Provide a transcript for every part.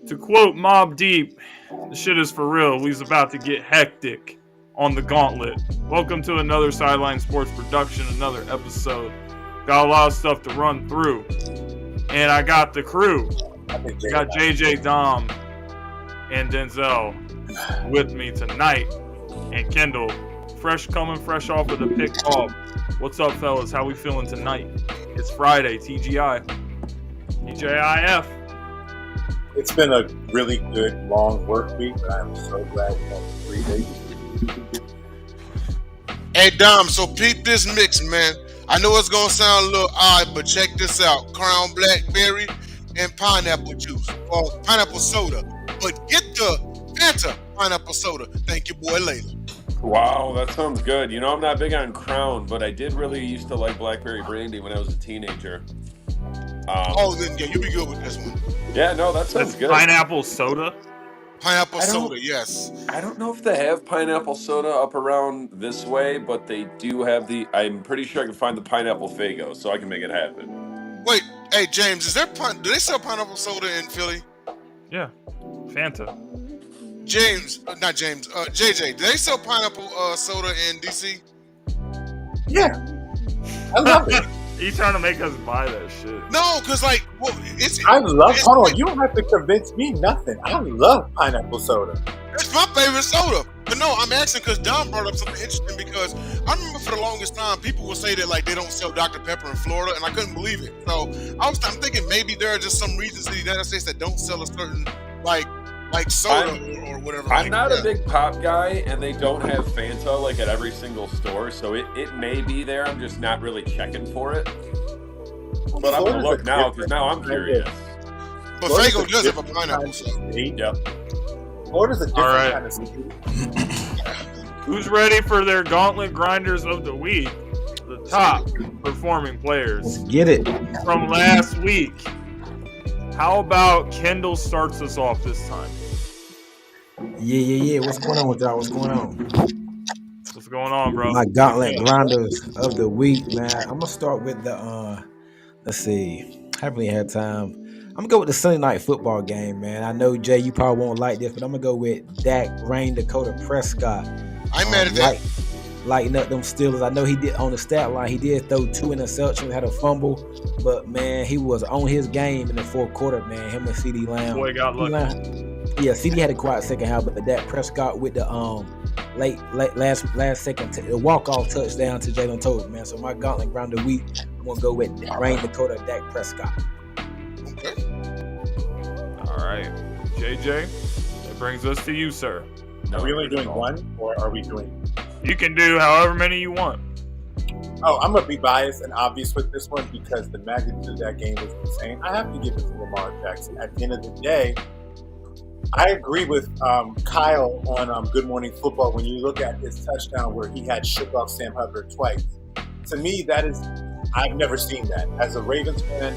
To quote Mobb Deep, the shit is for real. We's about to get hectic on the Gauntlet. Welcome to another Sideline Sports production, another episode. Got a lot of stuff to run through. And I got the crew. I got JJ, Dom, and Denzel with me tonight. And Kendall, fresh off of the pick off. What's up, fellas? How we feeling tonight? It's Friday, TGI. TJIF. It's been a really good, long work week, but I'm so glad we have 3 days. Hey, Dom, so peep this mix, man. I know it's going to sound a little odd, but check this out. Crown blackberry and pineapple juice, or pineapple soda. But get the Fanta pineapple soda. Thank you, boy, later. Wow, that sounds good. You know, I'm not big on Crown, but I did really used to like blackberry brandy when I was a teenager. Then yeah, you'll be good with this one. Yeah, no, that sounds good. Pineapple soda? Pineapple soda, yes. I don't know if they have pineapple soda up around this way, but they do have I'm pretty sure I can find the pineapple Faygo, so I can make it happen. Wait, hey, James, do they sell pineapple soda in Philly? Yeah, Fanta. JJ, do they sell pineapple soda in DC? Yeah, I love it. You trying to make us buy that shit? No, because hold on, you don't have to convince me nothing. I love pineapple soda. It's my favorite soda. But no, I'm asking because Don brought up something interesting, because I remember for the longest time people would say that like they don't sell Dr. Pepper in Florida, and I couldn't believe it. So I'm thinking maybe there are just some regions in the United States that don't sell a certain like soda or whatever. I'm not a big pop guy, and they don't have Fanta like at every single store, so it may be there. I'm just not really checking for it. But I'm gonna look now because now I'm curious. But Faygo does have a pineapple soda. Yep. Florida's a different right. kind of sweet. Who's ready for their Gauntlet Grinders of the Week? The top performing players. Let's get it. From last week. How about Kendall starts us off this time? Yeah. What's going on with y'all? What's going on? What's going on, bro? My Gauntlet Grinders of the Week, man. I'm going to start with the, let's see. I haven't really had time. I'm going to go with the Sunday night football game, man. I know, Jay, you probably won't like this, but I'm going to go with Dak Rain Dakota Prescott. I ain't mad at that. Lighting up them Steelers. I know he did on the stat line. He did throw 2 interceptions, had a fumble, but man, he was on his game in the fourth quarter. Man, him and CD Lamb. Boy got lucky. Yeah, CD had a quiet second half, but Dak Prescott with the last second walk off touchdown to Jalen Toad, man. So my Gauntlet Grind of the Week, I'm gonna go with Rain Dakota, Dak Prescott. Okay. All right, JJ. That brings us to you, sir. Are we only doing one, or are we doing? You can do however many you want. Oh, I'm going to be biased and obvious with this one because the magnitude of that game was insane. I have to give it to Lamar Jackson. At the end of the day, I agree with Kyle on Good Morning Football when you look at his touchdown where he had shook off Sam Hubbard twice. To me, I've never seen that. As a Ravens fan,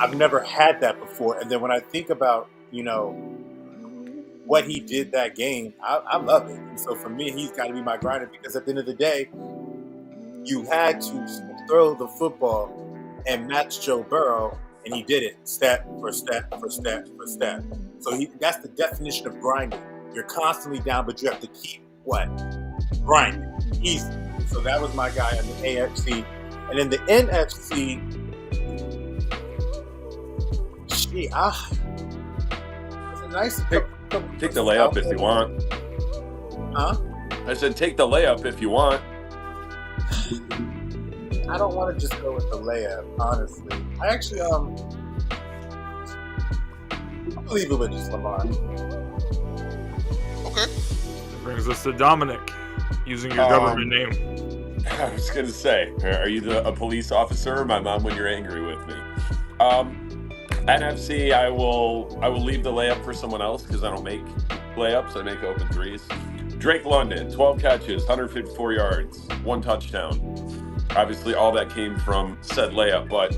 I've never had that before. And then when I think about, what he did that game, I love it. And so for me, he's got to be my grinder because at the end of the day, you had to throw the football and match Joe Burrow, and he did it step for step for step for step. So that's the definition of grinding. You're constantly down, but you have to keep what? Grinding. Easy. So that was my guy in the AFC. And in the NFC, it's a nice pick. Take the layup if you want. Huh? I said take the layup if you want. I don't want to just go with the layup, honestly. I actually, I believe it with just Lamar. Okay. That brings us to Dominic, using your government name. I was going to say, are you a police officer or my mom when you're angry with me? NFC, I will leave the layup for someone else because I don't make layups. I make open threes. Drake London, 12 catches, 154 yards, 1 touchdown. Obviously, all that came from said layup. But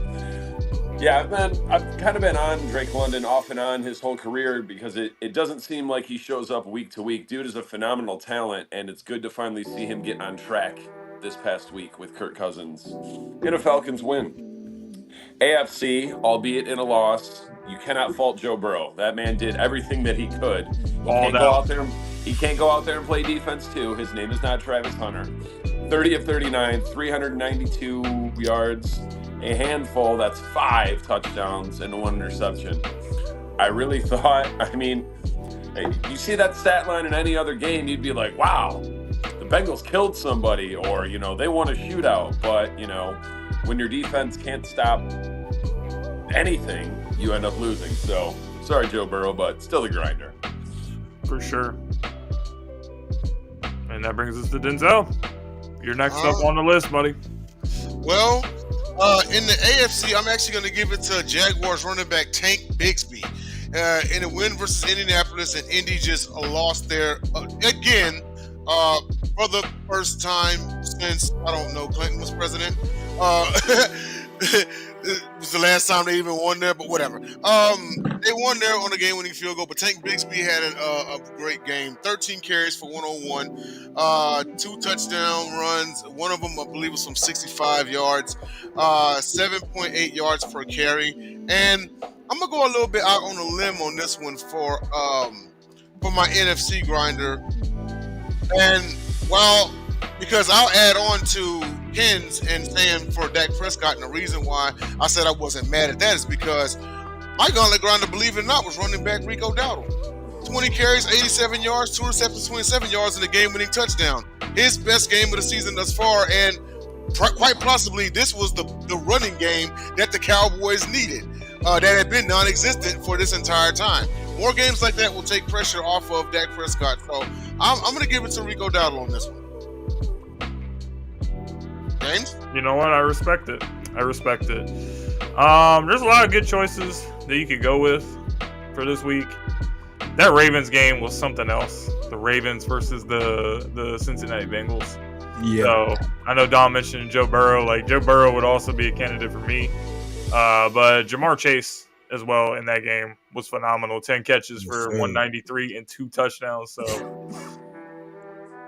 yeah, I've kind of been on Drake London off and on his whole career because it doesn't seem like he shows up week to week. Dude is a phenomenal talent, and it's good to finally see him get on track this past week with Kirk Cousins in a Falcons win. AFC, albeit in a loss, you cannot fault Joe Burrow. That man did everything that he could. He can't go out there and play defense too. His name is not Travis Hunter. 30 of 39, 392 yards, a handful. That's 5 touchdowns and 1 interception. I really thought, you see that stat line in any other game, you'd be like, wow, the Bengals killed somebody, or, they won a shootout. But, when your defense can't stop anything, you end up losing. So, sorry, Joe Burrow, but still a grinder. For sure. And that brings us to Denzel. You're next up on the list, buddy. Well, in the AFC, I'm actually going to give it to Jaguars running back Tank Bigsby. In a win versus Indianapolis, and Indy just lost there again for the first time since, I don't know, Clinton was president. It was the last time they even won there, but whatever. They won there on a game-winning field goal, but Tank Bigsby had a great game. 13 carries for 101, 2 touchdown runs. One of them, I believe, was from 65 yards, 7.8 yards per carry. And I'm going to go a little bit out on a limb on this one for my NFC grinder. And because I'll add on to Pins and Sam for Dak Prescott, and the reason why I said I wasn't mad at that is because my gauntlet grinder, believe it or not, was running back Rico Dowdle. 20 carries, 87 yards, 2 receptions, 27 yards, and a game-winning touchdown. His best game of the season thus far, and quite possibly this was the running game that the Cowboys needed, that had been non-existent for this entire time. More games like that will take pressure off of Dak Prescott, so I'm going to give it to Rico Dowdle on this one. James? You know what? I respect it. There's a lot of good choices that you could go with for this week. That Ravens game was something else. The Ravens versus the Cincinnati Bengals. Yeah. So I know Dom mentioned Joe Burrow. Like, Joe Burrow would also be a candidate for me. But Jamar Chase as well in that game was phenomenal. 10 catches for 193 and 2 touchdowns. So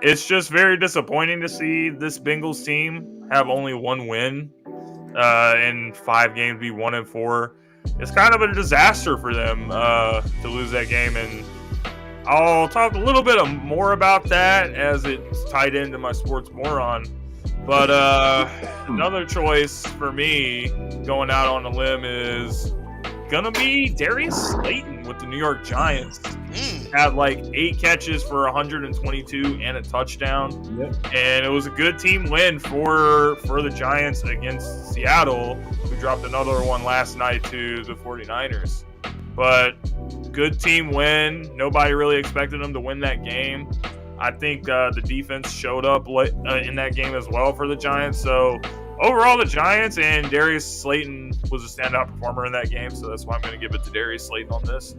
it's just very disappointing to see this Bengals team have only 1 win in 5 games, be 1-4. It's kind of a disaster for them to lose that game, and I'll talk a little bit more about that as it's tied into my sports moron. But another choice for me going out on a limb is gonna be Darius Slayton with the New York Giants. Had like 8 catches for 122 and a touchdown. Yep. And it was a good team win for the Giants against Seattle, who dropped another one last night to the 49ers. But good team win. Nobody really expected them to win that game. I think the defense showed up in that game as well for the Giants. So overall, the Giants, and Darius Slayton was a standout performer in that game. So that's why I'm going to give it to Darius Slayton on this.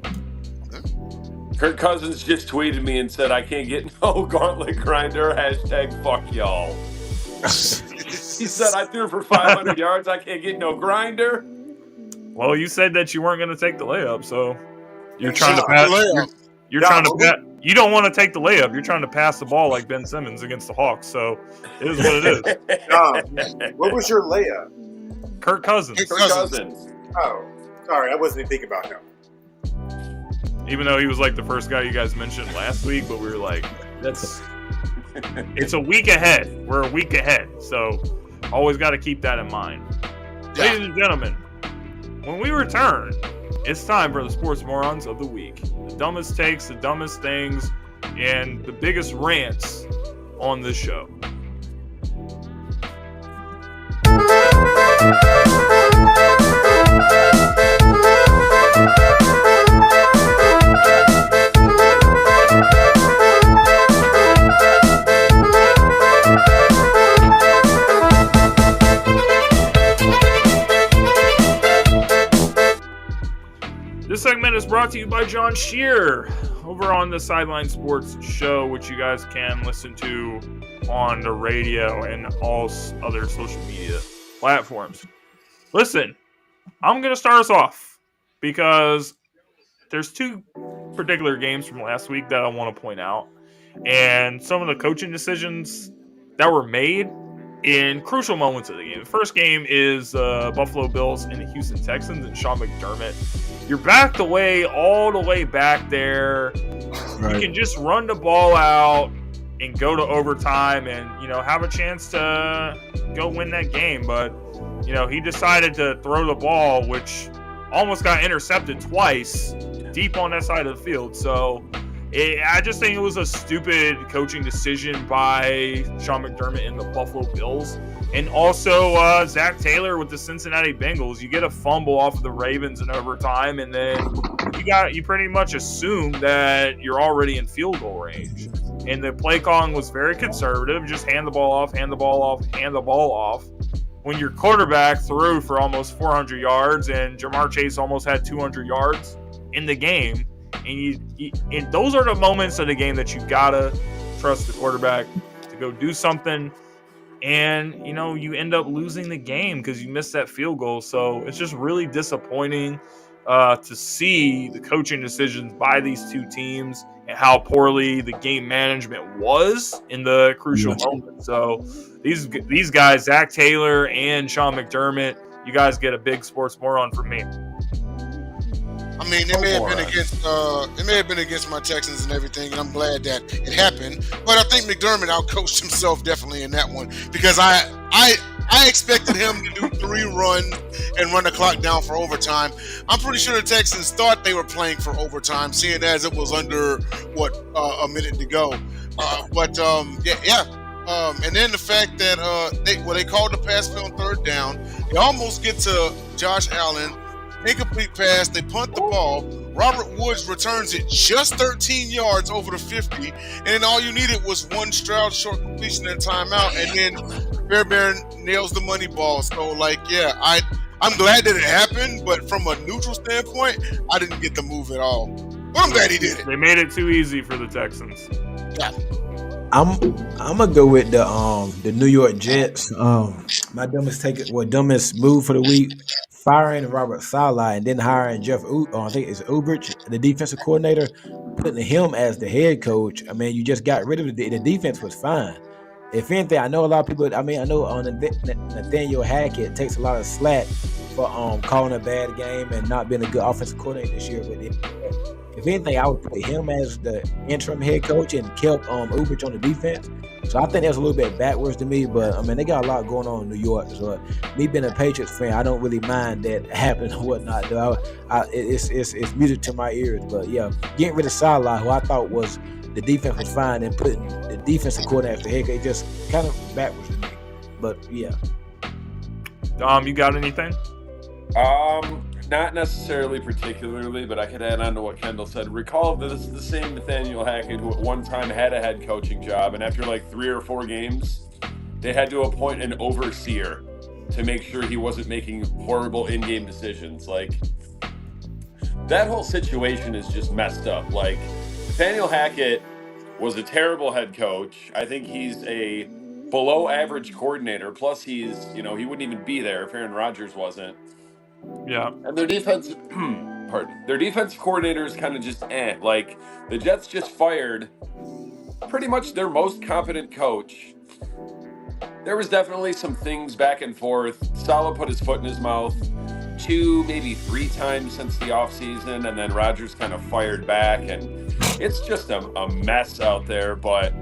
Kirk Cousins just tweeted me and said, I can't get no gauntlet grinder, # fuck y'all. He said, I threw for 500 yards, I can't get no grinder. Well, you said that you weren't going to take the layup, so you're trying to pass. You're trying to. You don't want to take the layup. You're trying to pass the ball like Ben Simmons against the Hawks. So it is what it is. What was your layup? Kirk Cousins. Kirk Cousins. Oh, sorry, I wasn't even thinking about him. Even though he was like the first guy you guys mentioned last week, but we were like, it's a week ahead. We're a week ahead. So always got to keep that in mind. Yeah. Ladies and gentlemen, when we return, it's time for the Sports Morons of the Week. The dumbest takes, the dumbest things, and the biggest rants on this show. This segment is brought to you by John Shear over on the Sideline Sports Show, which you guys can listen to on the radio and all other social media platforms. Listen, I'm going to start us off because there's 2 particular games from last week that I want to point out, and some of the coaching decisions that were made in crucial moments of the game. The first game is Buffalo Bills and the Houston Texans, and Sean McDermott you're backed away all the way back there. Right. You can just run the ball out and go to overtime and, have a chance to go win that game. But, he decided to throw the ball, which almost got intercepted twice deep on that side of the field. So I just think it was a stupid coaching decision by Sean McDermott and the Buffalo Bills. And also Zach Taylor with the Cincinnati Bengals. You get a fumble off of the Ravens in overtime, and then you pretty much assume that you're already in field goal range. And the play calling was very conservative. Just hand the ball off, hand the ball off, hand the ball off. When your quarterback threw for almost 400 yards and Jamar Chase almost had 200 yards in the game, and those are the moments of the game that you gotta trust the quarterback to go do something. And, you end up losing the game because you missed that field goal. So it's just really disappointing to see the coaching decisions by these two teams and how poorly the game management was in the crucial moment. So these guys, Zach Taylor and Sean McDermott, you guys get a big sports moron from me. I mean, it may have been against my Texans and everything, and I'm glad that it happened. But I think McDermott outcoached himself definitely in that one, because I expected him to do 3 runs and run the clock down for overtime. I'm pretty sure the Texans thought they were playing for overtime, seeing as it was under a minute to go. And then the fact that they called the pass play on 3rd down, they almost get to Josh Allen. Incomplete pass, they punt the ball. Robert Woods returns it just 13 yards over the 50, and then all you needed was one Stroud short completion and timeout, and then Fairbairn nails the money ball. So, I'm glad that it happened, but from a neutral standpoint, I didn't get the move at all. But I'm glad he did it. They made it too easy for the Texans. Yeah. I'm gonna go with the New York Jets. My dumbest move for the week: firing Robert Saleh and then hiring I think it's Ubrich, the defensive coordinator, putting him as the head coach. I mean, you just got rid of the defense was fine. If anything, I know a lot of people. I know Nathaniel Hackett takes a lot of slack for calling a bad game and not being a good offensive coordinator this year. But if anything, I would put him as the interim head coach and kept Ubrich on the defense. So I think that's a little bit backwards to me. But they got a lot going on in New York. So me being a Patriots fan, I don't really mind that happening or whatnot. It's music to my ears. But yeah, getting rid of Salah, who I thought was the defense was fine, and putting the defensive coordinator as the head coach, just kind of backwards to me. But yeah. Dom, you got anything? Not necessarily particularly, but I could add on to what Kendall said. Recall that this is the same Nathaniel Hackett who at one time had a head coaching job, and after 3 or 4 games, they had to appoint an overseer to make sure he wasn't making horrible in-game decisions. That whole situation is just messed up. Nathaniel Hackett was a terrible head coach. I think he's a below average coordinator. Plus he's, he wouldn't even be there if Aaron Rodgers wasn't. Yeah. And their defense, their defensive coordinator is kind of just the Jets just fired pretty much their most competent coach. There was definitely some things back and forth. Saleh put his foot in his mouth 2, maybe 3 times since the offseason, and then Rodgers kind of fired back, and it's just a mess out there. But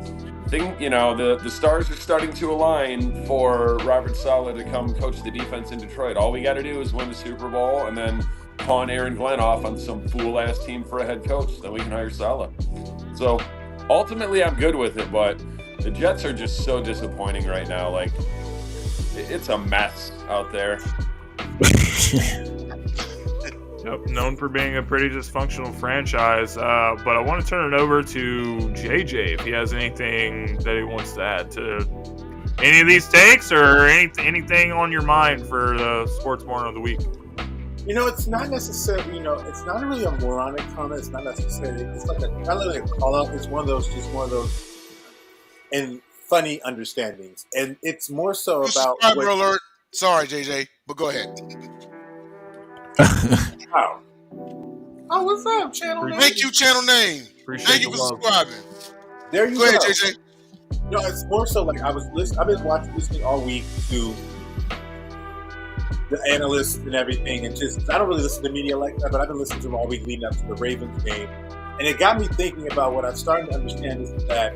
the stars are starting to align for Robert Saleh to come coach the defense in Detroit. All we got to do is win the Super Bowl and then pawn Aaron Glenn off on some fool-ass team for a head coach. Then we can hire Saleh. So ultimately, I'm good with it, but the Jets are just so disappointing right now. It's a mess out there. Yep, known for being a pretty dysfunctional franchise. But I want to turn it over to JJ if he has anything that he wants to add to any of these takes or anything on your mind for the Sports Moron of the Week. It's not necessarily, it's not really a moronic comment. It's not necessarily, it's not really a call out. It's one of those and funny understandings. And it's more so about. Subscriber alert. Sorry, JJ, but go ahead. Oh, what's up, channel name? Thank you, channel name. Thank you for subscribing. There you go. Go ahead, JJ. It's more so I've been listening all week to the analysts and everything, and just I don't really listen to media like that, but I've been listening to them all week leading up to the Ravens game, and it got me thinking about what I'm starting to understand is that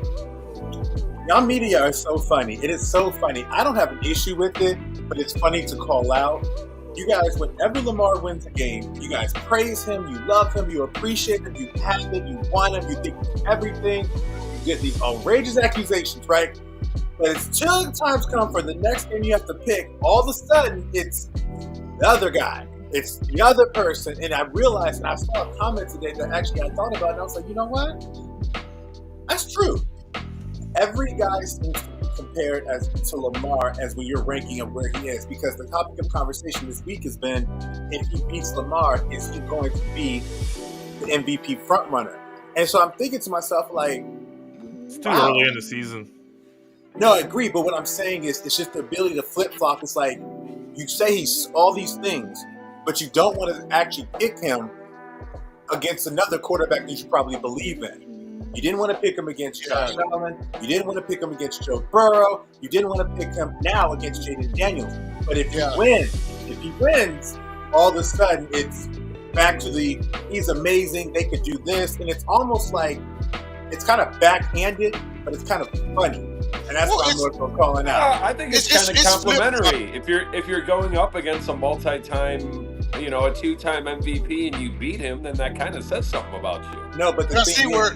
y'all media are so funny. It is so funny. I don't have an issue with it, but it's funny to call out. You guys, whenever Lamar wins a game, you guys praise him, you love him, you appreciate him, you have him, you want him, you think he's everything. You get these outrageous accusations, right? But it's till the times come for the next game you have to pick, all of a sudden it's the other guy. It's the other person. And I realized, and I saw a comment today that actually I thought about, and I was like, you know what? That's true. Every guy seems to be compared to Lamar as when you're ranking him where he is, because the topic of conversation this week has been, if he beats Lamar, is he going to be the MVP frontrunner? And so I'm thinking to myself, like, it's too early in the season. No, I agree, but what I'm saying is it's just the ability to flip-flop. It's like you say he's all these things, but you don't want to actually pick him against another quarterback that you probably believe in. You didn't want to pick him against Josh Allen. You didn't want to pick him against Joe Burrow. You didn't want to pick him now against Jaden Daniels. But if he wins, all of a sudden it's back to he's amazing. They could do this. And it's almost like it's kind of backhanded, but it's kind of funny. And that's why I'm more so calling out. I think it's kind of complimentary. If you're going up against a multi-time, a two-time MVP and you beat him, then that kind of says something about you. No, but I see where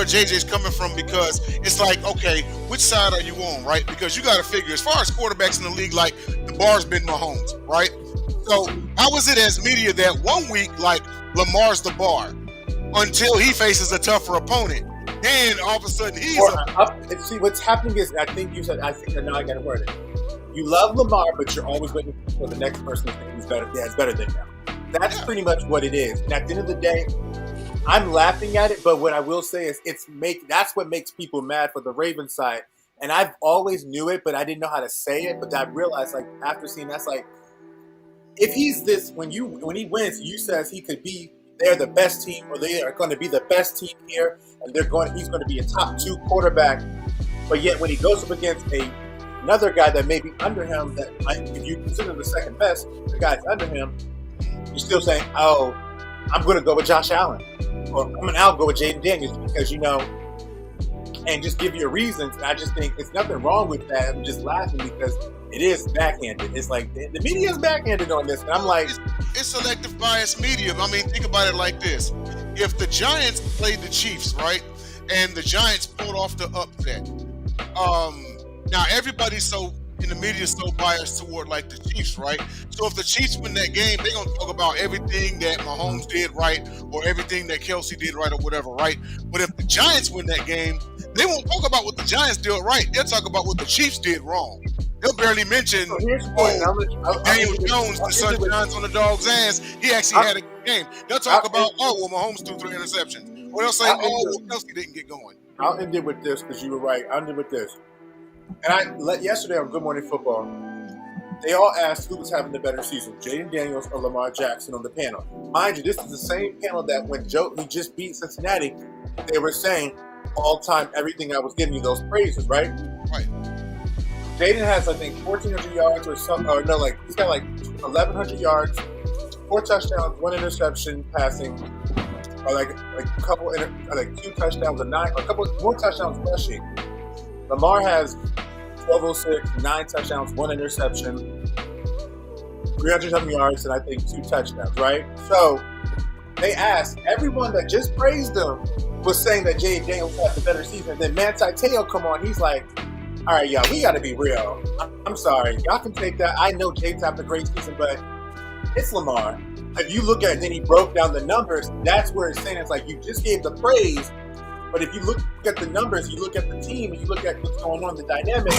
JJ's coming from, because it's like, okay, which side are you on, right? Because you got to figure, as far as quarterbacks in the league, like the bar's been Mahomes, right? So how is it as media that 1 week like Lamar's the bar until he faces a tougher opponent? Then all of a sudden he's see, what's happening is, I think now I got to word it. You love Lamar, but you're always waiting for the next person who's better than him. That's pretty much what it is. And at the end of the day, I'm laughing at it, but what I will say is that's what makes people mad for the Ravens side. And I've always knew it, but I didn't know how to say it. But I realized, like, after seeing that's like, if he's this, when he wins, you says he could be, they're the best team, or they are going to be the best team here, and he's going to be a top 2 quarterback. But yet when he goes up against another guy that may be under him, that if you consider the second best, the guy's under him, you're still saying, oh, I'm going to go with Josh Allen, or I'll go with Jaden Daniels, because, and just give your reasons. And I just think it's nothing wrong with that. I'm just laughing because it is backhanded. It's like the media is backhanded on this. And I'm like, it's selective bias media. I mean, think about it like this. If the Giants played the Chiefs, right, and the Giants pulled off the upset, now everybody's in the media is so biased toward like the Chiefs, right? So if the Chiefs win that game, they're gonna talk about everything that Mahomes did right, or everything that Kelsey did right, or whatever, right? But if the Giants win that game, they won't talk about what the Giants did right. They'll talk about what the Chiefs did wrong. They'll barely mention Daniel Jones, the sun shines on the dog's ass. He actually had a good game. They'll talk about, Mahomes threw 3 interceptions. Or they'll say, Kelsey didn't get going. I'll end it with this, because you were right. I'll end it with this. And yesterday on Good Morning Football, they all asked who was having the better season, Jaden Daniels or Lamar Jackson on the panel. Mind you, this is the same panel that when he just beat Cincinnati, they were saying all-time everything. I was giving you those praises, right? Right. Jaden has, I think, 1,400 yards he's got like 1,100 yards, 4 touchdowns, 1 interception passing, or like a couple, 2 touchdowns, a couple more touchdowns rushing. Lamar has 1,206, 9 touchdowns, 1 interception, 300-something yards, and I think 2 touchdowns, right? So they asked, everyone that just praised him was saying that Jaden Daniels had the better season. And then Manti Te'o come on, he's like, all right, y'all, we got to be real. I'm sorry. Y'all can take that. I know Jaden's having a great season, but it's Lamar. If you look at it, and then he broke down the numbers, that's where it's saying, it's like you just gave the praise. But if you look at the numbers, you look at the team, and you look at what's going on, the dynamic,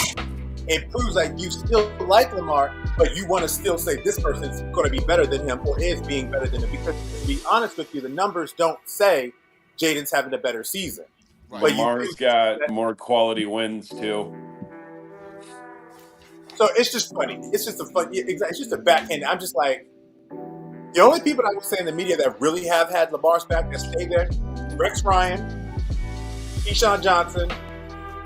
it proves like you still like Lamar, but you want to still say this person's going to be better than him, or is being better than him. Because to be honest with you, the numbers don't say Jaden's having a better season. Right. But Lamar's got more quality wins too. So it's just funny. It's just it's just a backhand. I'm just like, the only people I would say in the media that really have had Lamar's back that stay there, Rex Ryan, Keyshawn Johnson,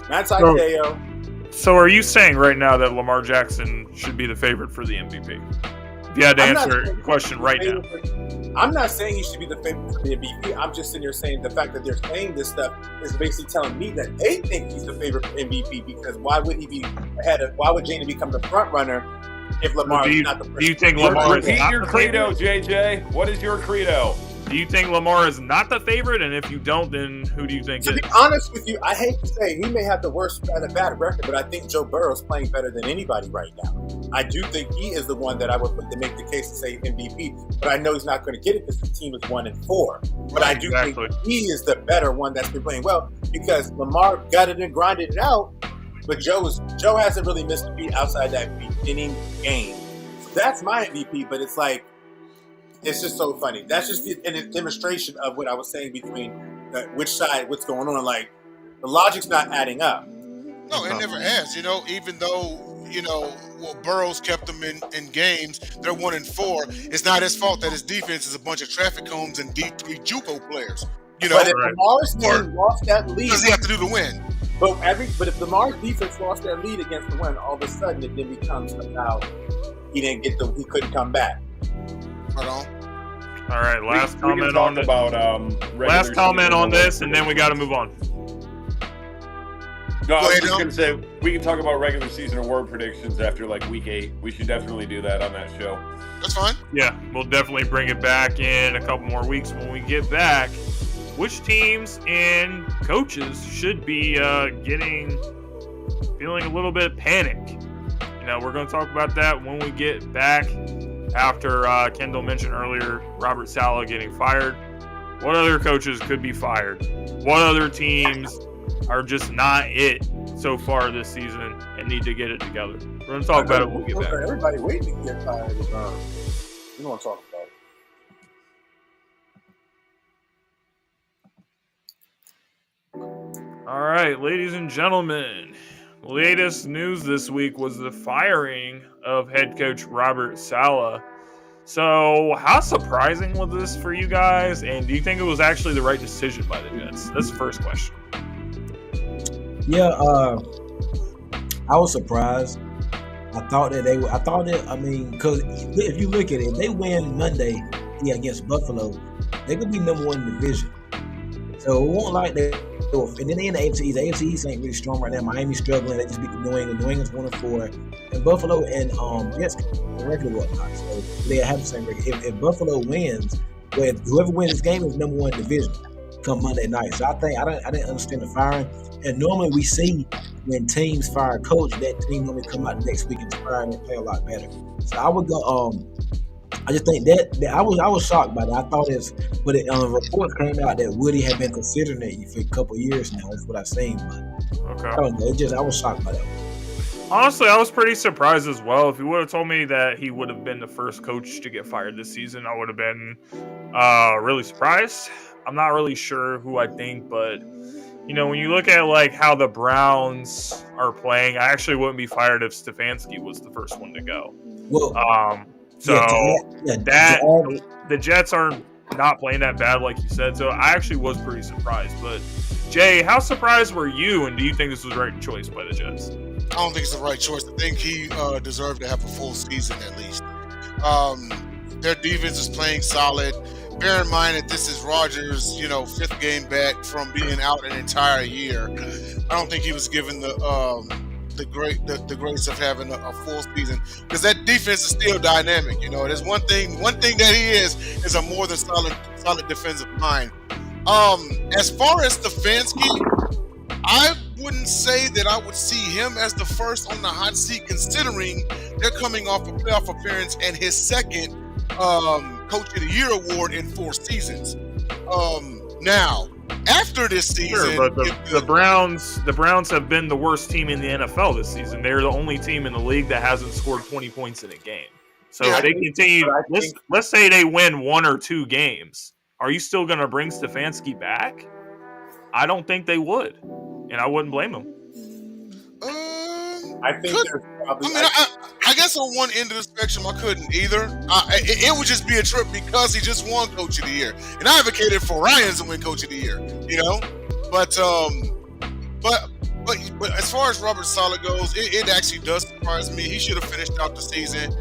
Manti Te'o. So are you saying right now that Lamar Jackson should be the favorite for the MVP? If you had to I'm not answer saying the question he's right the now. favorite. I'm not saying he should be the favorite for the MVP. I'm just sitting here saying the fact that they're saying this stuff is basically telling me that they think he's the favorite for MVP, because why would he be why would Janie become the front runner if Lamar is not the first? Do you think Lamar is Repeat not your the credo, favorite? JJ. What is your credo? Do you think Lamar is not the favorite? And if you don't, then who do you think To is? be honest with you, I hate to say he may have the worst bad record, but I think Joe Burrow's playing better than anybody right now. I do think he is the one that I would put to make the case to say MVP, but I know he's not going to get it because his team is 1-4. But I do think he is the better one that's been playing well, because Lamar gutted and grinded it out, but Joe hasn't really missed a beat outside that beginning game. So that's my MVP, but it's like, it's just so funny. That's just a demonstration of what I was saying between which side, what's going on. Like, the logic's not adding up. No, it never has. Even though Burrow's kept them in games, they're 1-4. It's not his fault that his defense is a bunch of traffic cones and D3 JUCO players. But if Lamar's team lost that lead, what does he have to do to win? But if Lamar's defense lost that lead against the win, all of a sudden it then becomes about he couldn't come back. Hold on. All right, last comment on this, and then we got to move on. No, I was just going to say, we can talk about regular season award predictions after week 8. We should definitely do that on that show. That's fine. Yeah, we'll definitely bring it back in a couple more weeks when we get back. Which teams and coaches should be feeling a little bit panic? We're going to talk about that when we get back. After Kendall mentioned earlier, Robert Saleh getting fired. What other coaches could be fired? What other teams are just not it so far this season and need to get it together? We're going to talk about it when we get back. Everybody waiting to get fired. We don't want to talk about it. All right, ladies and gentlemen. Latest news this week was the firing of head coach Robert Saleh. So, how surprising was this for you guys? And do you think it was actually the right decision by the Jets? That's the first question. Yeah, I was surprised. Because if you look at it, if they win Monday against Buffalo, they could be number one in the division. So it won't like they. And then they in the AFC. The AFC East ain't really strong right now. Miami's struggling. They just beat New England. New England's 1-4, and Buffalo and Jets regular whatnot. So they have the same record. If Buffalo wins, whoever wins this game is number one in the division come Monday night. So I didn't understand the firing. And normally we see when teams fire a coach, that team normally come out the next week and fire and play a lot better. So I would go. I just think that I was shocked by that. I thought but reports came out that Woody had been considering it for a couple of years now. That's what I've seen. But okay. I don't know. I was shocked by that. Honestly, I was pretty surprised as well. If you would have told me that he would have been the first coach to get fired this season, I would have been really surprised. I'm not really sure who I think, but when you look at how the Browns are playing, I actually wouldn't be fired if Stefanski was the first one to go. Well, the Jets are not playing that bad, like you said. So I actually was pretty surprised. But Jay, how surprised were you? And do you think this was the right choice by the Jets? I don't think it's the right choice. I think he deserved to have a full season at least. Their defense is playing solid. Bear in mind that this is Rodgers' 5th game back from being out an entire year. I don't think he was given the grace of having a full season, because that defense is still dynamic. There's one thing that he is a more than solid defensive mind. As far as Stefanski, I wouldn't say that I would see him as the first on the hot seat, considering they're coming off a playoff appearance and his second Coach of the Year award in 4 seasons. Now, after this season, but the Browns have been the worst team in the NFL this season. They're the only team in the league that hasn't scored 20 points in a game. So if they continue, let's say they win 1 or 2 games, are you still going to bring Stefanski back? I don't think they would, and I wouldn't blame them. I think there's probably. I guess on one end of the spectrum, I couldn't either. It would just be a trip because he just won Coach of the Year, and I advocated for Ryans to win Coach of the Year. But as far as Robert Saleh goes, it actually does surprise me. He should have finished out the season.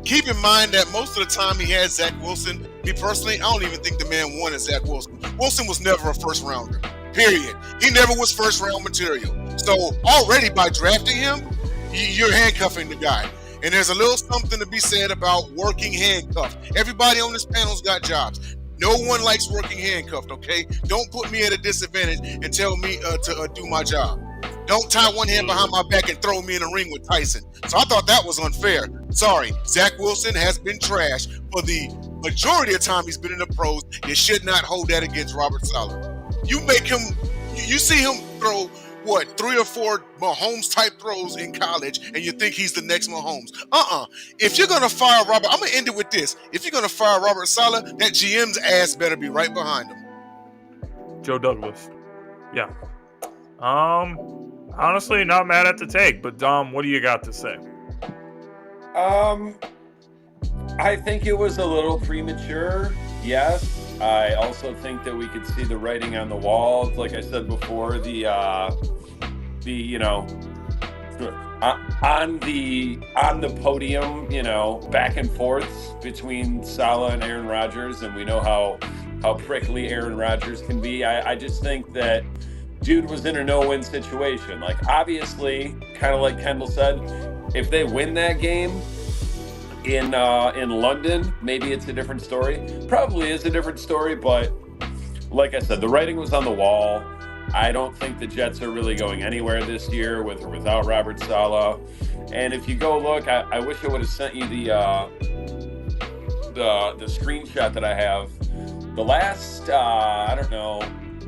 keep in mind that most of the time he had Zach Wilson. Me personally, I don't even think the man wanted Zach Wilson. Wilson was never a first rounder. Period. He never was first round material. So already by drafting him, you're handcuffing the guy. And there's a little something to be said about working handcuffed. Everybody on this panel's got jobs. No one likes working handcuffed, okay? Don't put me at a disadvantage and tell me to do my job. Don't tie one hand behind my back and throw me in a ring with Tyson. So I thought that was unfair. Sorry, Zach Wilson has been trashed for the majority of time he's been in the pros. You should not hold that against Robert Saleh. You make him, you see him throw, 3 or 4 Mahomes-type throws in college, and you think he's the next Mahomes. If you're going to fire Robert, I'm going to end it with this. If you're going to fire Robert Saleh, that GM's ass better be right behind him. Joe Douglas. Yeah. Honestly, not mad at the take, but Dom, what do you got to say? I think it was a little premature, yes. I also think that we could see the writing on the wall. Like I said before, on the podium, back and forth between Saleh and Aaron Rodgers, and we know how prickly Aaron Rodgers can be. I just think that dude was in a no-win situation. Like, obviously, kind of like Kendall said, if they win that game in London, maybe it's a different story. Probably is a different story, but like I said, the writing was on the wall. I don't think the Jets are really going anywhere this year with or without Robert Saleh. And if you go look, I wish I would have sent you the screenshot that I have. The last, I don't know,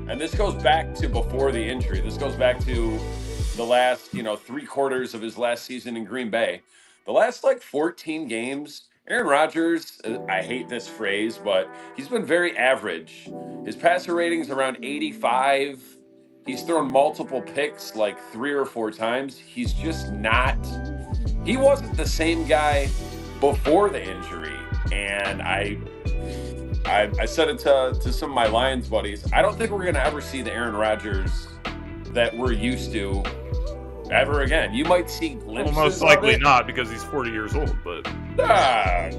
and this goes back to before the injury. This goes back to the last, 3 quarters of his last season in Green Bay. The last 14 games, Aaron Rodgers, I hate this phrase, but he's been very average. His passer rating's around 85. He's thrown multiple picks 3 or 4 times. He's just not, he wasn't the same guy before the injury. And I said it to some of my Lions buddies. I don't think we're going to ever see the Aaron Rodgers that we're used to ever again. You might see glimpses. Well, most likely not, because he's 40 years old. But that's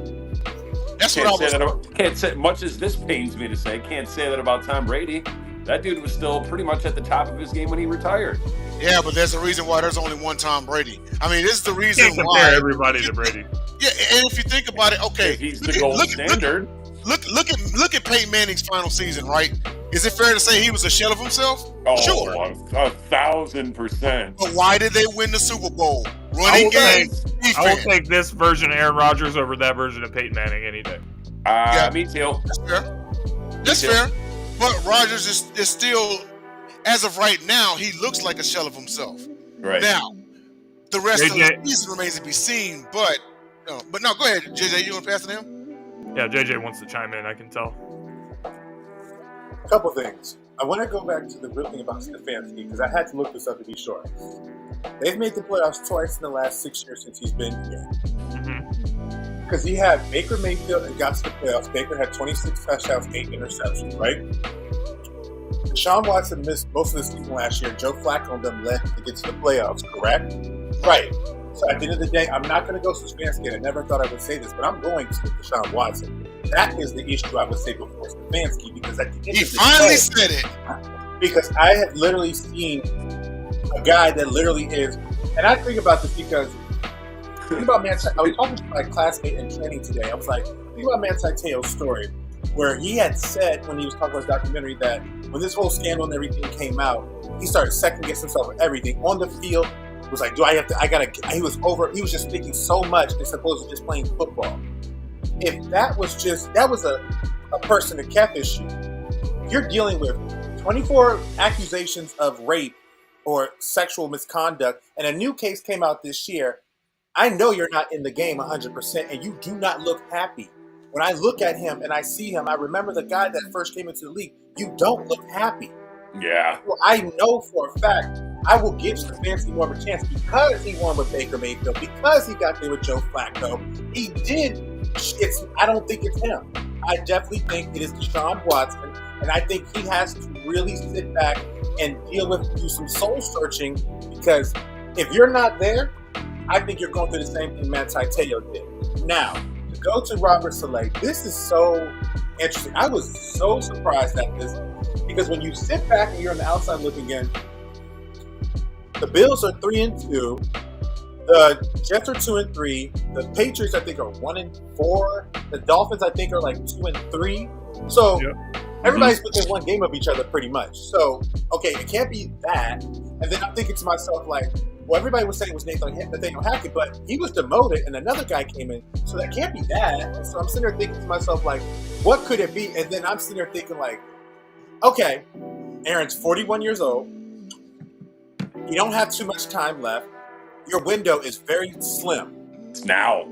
what I was. Can't say, much as this pains me to say, can't say that about Tom Brady. That dude was still pretty much at the top of his game when he retired. Yeah, but there's a reason why there's only one Tom Brady. I mean, this is the reason can't why. Compare everybody to Brady. Yeah, and if you think about it, okay, he's the gold standard. Look at Peyton Manning's final season, right? Is it fair to say he was a shell of himself? Oh, sure. 1,000%. But why did they win the Super Bowl? Running game, defense. I will take this version of Aaron Rodgers over that version of Peyton Manning any day. Me too. That's fair. But Rodgers is still, as of right now, he looks like a shell of himself. Right. Now, the rest of the season remains to be seen, but no, go ahead, JJ, you want to pass it to him? Yeah, JJ wants to chime in, I can tell. A couple things. I want to go back to the real thing about Stefanski, because I had to look this up to be sure. They've made the playoffs twice in the last 6 years since he's been here. Because he had Baker Mayfield and got to the playoffs. Baker had 26 touchdowns, 8 interceptions, right? Deshaun Watson missed most of the season last year. Joe Flacco and them led to get to the playoffs, correct? Right. So at the end of the day, I'm not going to go Stefanski. I never thought I would say this, but I'm going to Deshaun Watson. That is the issue I would say before Stefanski, because at the end of the finally day, said it. Because I have literally seen a guy that literally is, and I think about this because think about Manti. I was talking to my classmate in training today. I was like, think about Manti Te'o's story, where he had said when he was talking about his documentary that when this whole scandal and everything came out, he started second guessing himself with everything on the field. It was like, he was just thinking so much as opposed to just playing football. If that was a person to catfish you, you're dealing with 24 accusations of rape or sexual misconduct, and a new case came out this year. I know you're not in the game 100%, and you do not look happy. When I look at him and I see him, I remember the guy that first came into the league. You don't look happy. Yeah. Well, I know for a fact I will give Stefanski more of a chance because he won with Baker Mayfield, because he got there with Joe Flacco. He did. I don't think it's him. I definitely think it is Deshaun Watson, and I think he has to really sit back and do some soul searching, because if you're not there, I think you're going through the same thing Manti Te'o did. Now, to go to Robert Saleh, this is so interesting. I was so surprised at this because when you sit back and you're on the outside looking in, the Bills are 3-2. The Jets are 2-3. The Patriots, I think, are 1-4. The Dolphins, I think, are like 2-3. So everybody's within one game of each other pretty much. So, okay, it can't be that. And then I'm thinking to myself, like, well, everybody was saying it was Nathaniel Hackett, but he was demoted and another guy came in. So that can't be that. And so I'm sitting there thinking to myself, like, what could it be? And then I'm sitting there thinking, like, okay, Aaron's 41 years old. You don't have too much time left. Your window is very slim. It's now.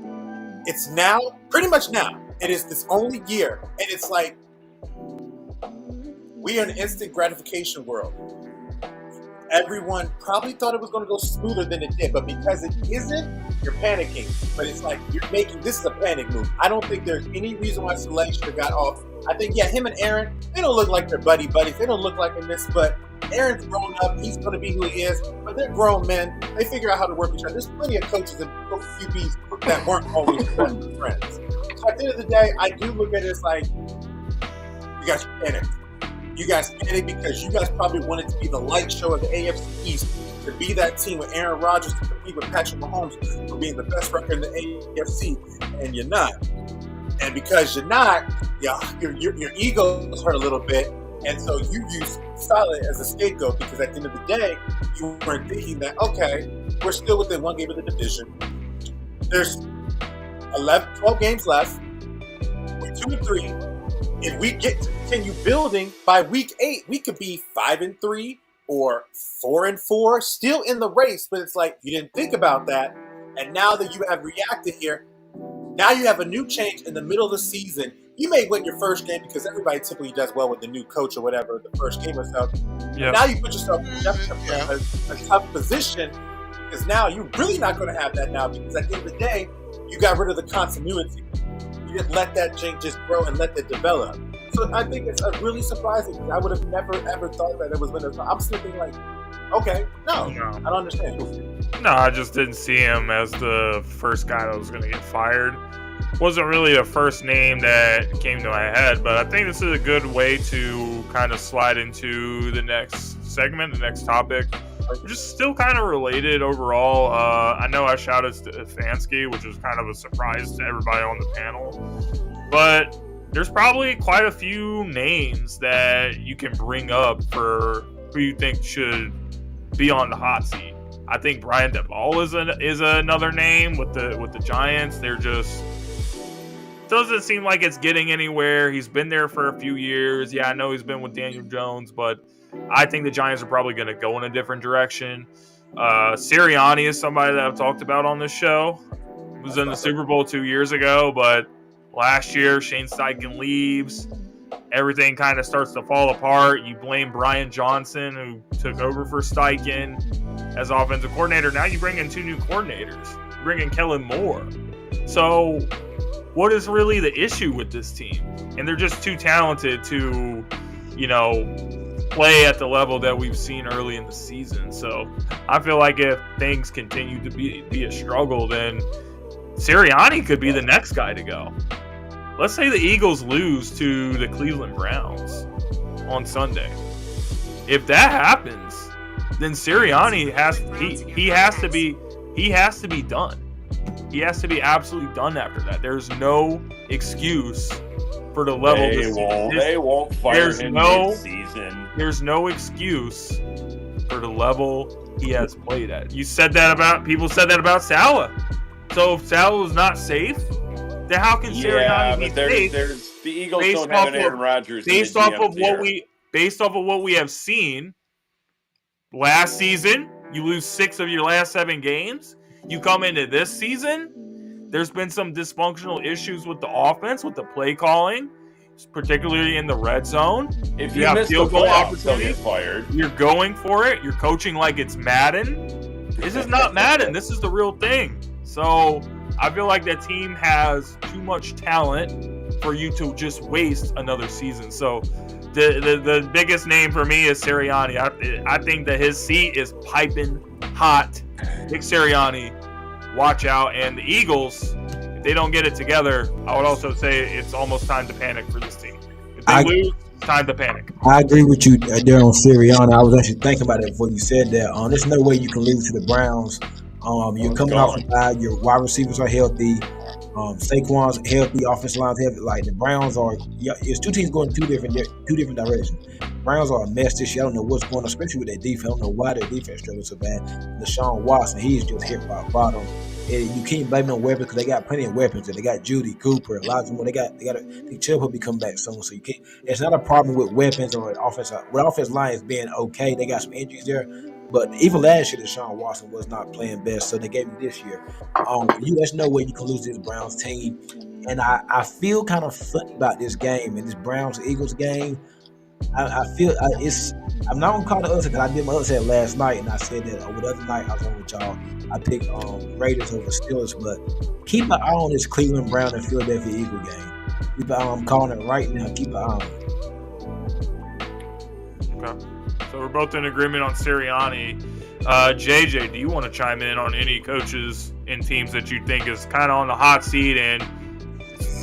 It's now, pretty much now. It is this only year. And it's like, we are in an instant gratification world. Everyone probably thought it was going to go smoother than it did, but because it isn't, you're panicking. But it's like, this is a panic move. I don't think there's any reason why Saleh should have got off. I think, him and Aaron, they don't look like they're buddies. They don't look like in this, but Aaron's grown up. He's going to be who he is. But they're grown men. They figure out how to work with each other. There's plenty of coaches and QBs that weren't always friends. So at the end of the day, I do look at it as like, you guys panicked. You guys panicked because you guys probably wanted to be the light show of the AFC East, to be that team with Aaron Rodgers, to compete with Patrick Mahomes for being the best record in the AFC, and you're not. And because you're not, your ego hurt a little bit, and so you use Saleh as a scapegoat because at the end of the day, you weren't thinking that, okay, we're still within one game of the division. There's 12 games left. We're 2-3. If we get to continue building by week 8, we could be 5-3 or 4-4, still in the race. But it's like, you didn't think about that. And now that you have reacted here, now you have a new change in the middle of the season. You may win your first game because everybody typically does well with the new coach or whatever, the first game or so. Yeah. Now you put yourself in a tough position because now you're really not going to have that now because at the end of the day, you got rid of the continuity. You didn't let that change just grow and let that develop. So I think it's really surprising. I would have never, ever thought that it was going to. I'm sitting like, okay, no, I don't understand. No, I just didn't see him as the first guy that was going to get fired. Wasn't really a first name that came to my head, but I think this is a good way to kind of slide into the next segment, the next topic, which is still kind of related overall. I know I shouted Stefanski, which was kind of a surprise to everybody on the panel, but there's probably quite a few names that you can bring up for who you think should be on the hot seat. I think Brian Daboll is another name with the Giants. They're just doesn't seem like it's getting anywhere. He's been there for a few years. Yeah, I know he's been with Daniel Jones, but I think the Giants are probably going to go in a different direction. Sirianni is somebody that I've talked about on this show. He was in the Super Bowl 2 years ago, but last year Shane Steichen leaves. Everything kind of starts to fall apart. You blame Brian Johnson, who took over for Steichen as offensive coordinator. Now you bring in 2 new coordinators. You bring in Kellen Moore. So what is really the issue with this team? And they're just too talented to, play at the level that we've seen early in the season. So I feel like if things continue to be a struggle, then Sirianni could be the next guy to go. Let's say the Eagles lose to the Cleveland Browns on Sunday. If that happens, then Sirianni has to be done. He has to be absolutely done after that. There's no excuse for the level. They won't fire him mid-season. There's no excuse for the level he has played at. People said that about Saleh. So if Saleh was not safe, then how can Sirianni be safe? The Eagles don't have an Aaron Rodgers. Based off of what we have seen last season, you lose 6 of your last 7 games. You come into this season, there's been some dysfunctional issues with the offense, with the play calling, particularly in the red zone. If you miss field goal opportunity, get fired. You're going for it. You're coaching like it's Madden. This is not Madden. This is the real thing. So I feel like that team has too much talent for you to just waste another season. So the biggest name for me is Sirianni. I think that his seat is piping hot. Nick Sirianni, watch out. And the Eagles, if they don't get it together, I would also say it's almost time to panic for this team. If they lose, time to panic. I agree with you there on Sirianni. I was actually thinking about it before you said that. There's no way you can lose to the Browns. You're coming off a bye. Your wide receivers are healthy. Saquon's healthy. Offensive line's healthy. Like the Browns are. Yeah, it's two teams going two different directions. Browns are a mess this year. I don't know what's going on, especially with their defense. I don't know why their defense struggles so bad. Deshaun Watson, he's just hit rock bottom. And you can't blame them on weapons because they got plenty of weapons. They got Judy Cooper, Elijah Moore. They got. Chubb will be coming back soon, so you can't. It's not a problem with weapons or offense. With offensive line is being okay. They got some injuries there, but even last year, Deshaun Watson was not playing best, so they gave him this year. There's no way you can lose this Browns team, and I feel kind of funny about this game and this Browns Eagles game. I feel I'm not gonna call the upset because I did my upset last night, and I said that over the other night I was on with y'all. I picked Raiders over Steelers, but keep an eye on this Cleveland Brown and Philadelphia Eagle game. I'm calling it right now. Keep an eye on it. Okay, so we're both in agreement on Sirianni. JJ, do you want to chime in on any coaches and teams that you think is kind of on the hot seat and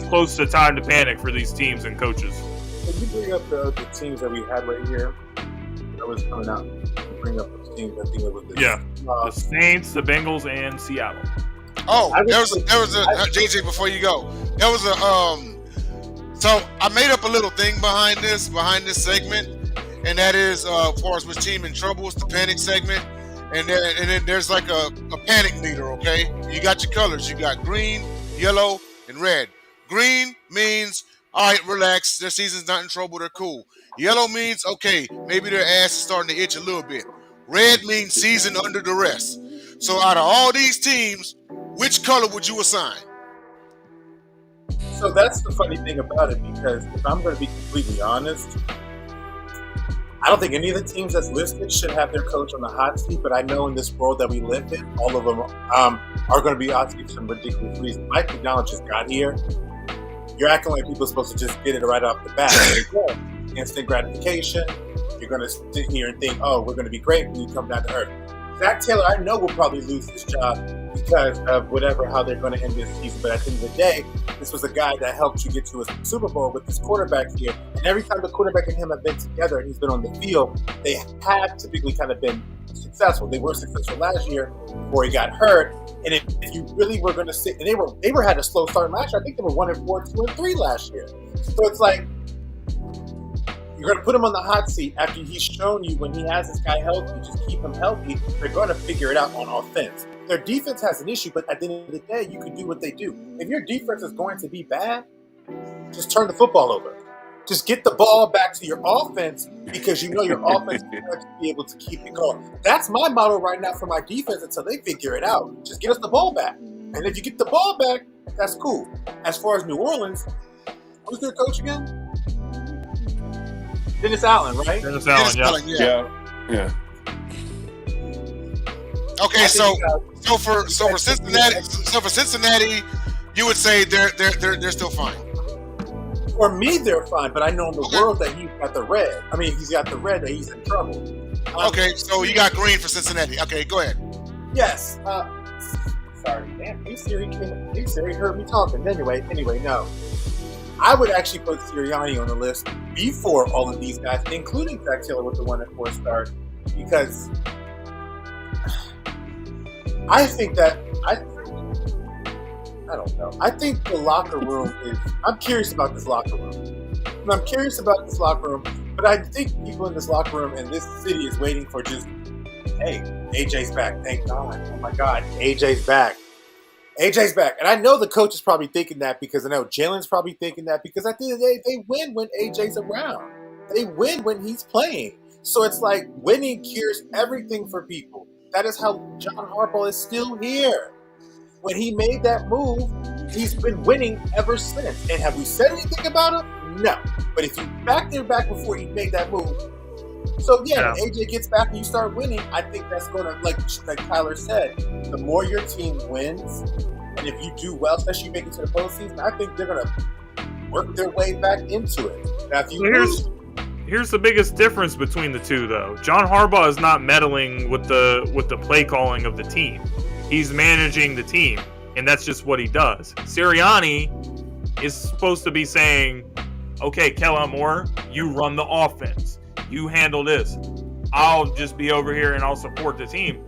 close to time to panic for these teams and coaches? Can you bring up the teams that we had right here? That was coming out. Bring up the teams. I think it was the Saints, the Bengals, and Seattle. Oh, there was a JJ. Before you go, there was a So I made up a little thing behind this segment, and that is as far as which team in trouble is the panic segment, and then there's like a panic leader. Okay, you got your colors. You got green, yellow, and red. Green means, all right, relax. Their season's not in trouble. They're cool. Yellow means, okay, maybe their ass is starting to itch a little bit. Red means season under duress. So out of all these teams, which color would you assign? So that's the funny thing about it, because if I'm going to be completely honest, I don't think any of the teams that's listed should have their coach on the hot seat, but I know in this world that we live in, all of them are going to be hot seat for some ridiculous reason. Mike McDonald just got here. You're acting like people are supposed to just get it right off the bat. Instant gratification. You're going to sit here and think, oh, we're going to be great when you come down to earth. Zach Taylor, I know, will probably lose his job because of how they're going to end this season. But at the end of the day, this was a guy that helped you get to a Super Bowl with this quarterback here. And every time the quarterback and him have been together and he's been on the field, they have typically kind of been successful. They were successful last year before he got hurt. And if you really were going to sit, and they had a slow start last year. I think they were 1-4, 2-3 last year. So it's like, you're going to put him on the hot seat after he's shown you when he has this guy healthy, just keep him healthy. They're going to figure it out on offense. Their defense has an issue, but at the end of the day, you can do what they do. If your defense is going to be bad, just turn the football over. Just get the ball back to your offense because you know your offense is going to be able to keep it going. That's my motto right now for my defense until they figure it out. Just get us the ball back. And if you get the ball back, that's cool. As far as New Orleans, who's their coach again? Dennis Allen, right? Dennis Allen, yeah. Okay, so for Cincinnati, you would say they're still fine. For me, they're fine, but I know in the world that he's got the red. I mean, he's got the red that he's in trouble. Okay, so you got green for Cincinnati. Okay, go ahead. Yes. Sorry, damn. Siri heard me talking. Anyway, no. I would actually put Sirianni on the list before all of these guys, including Zach Taylor with the 1-4 start, because I think that I don't know. I think the locker room is. I'm curious about this locker room. But I think people in this locker room and this city is waiting for just, hey, AJ's back. Thank God. Oh my God, AJ's back. AJ's back. And I know the coach is probably thinking that because I know Jalen's probably thinking that because at the end of the day, they win when AJ's around. They win when he's playing. So it's like winning cures everything for people. That is how John Harbaugh is still here. When he made that move, he's been winning ever since. And have we said anything about him? No. But if you back before he made that move, so when AJ gets back and you start winning, I think that's going to, like Tyler said, the more your team wins, and if you do well, especially make it to the postseason, I think they're going to work their way back into it. Now, if you here's the biggest difference between the two, though. John Harbaugh is not meddling with the play calling of the team. He's managing the team. and that's just what he does. Sirianni is supposed to be saying, okay, Kellen Moore, you run the offense. You handle this. I'll just be over here and I'll support the team.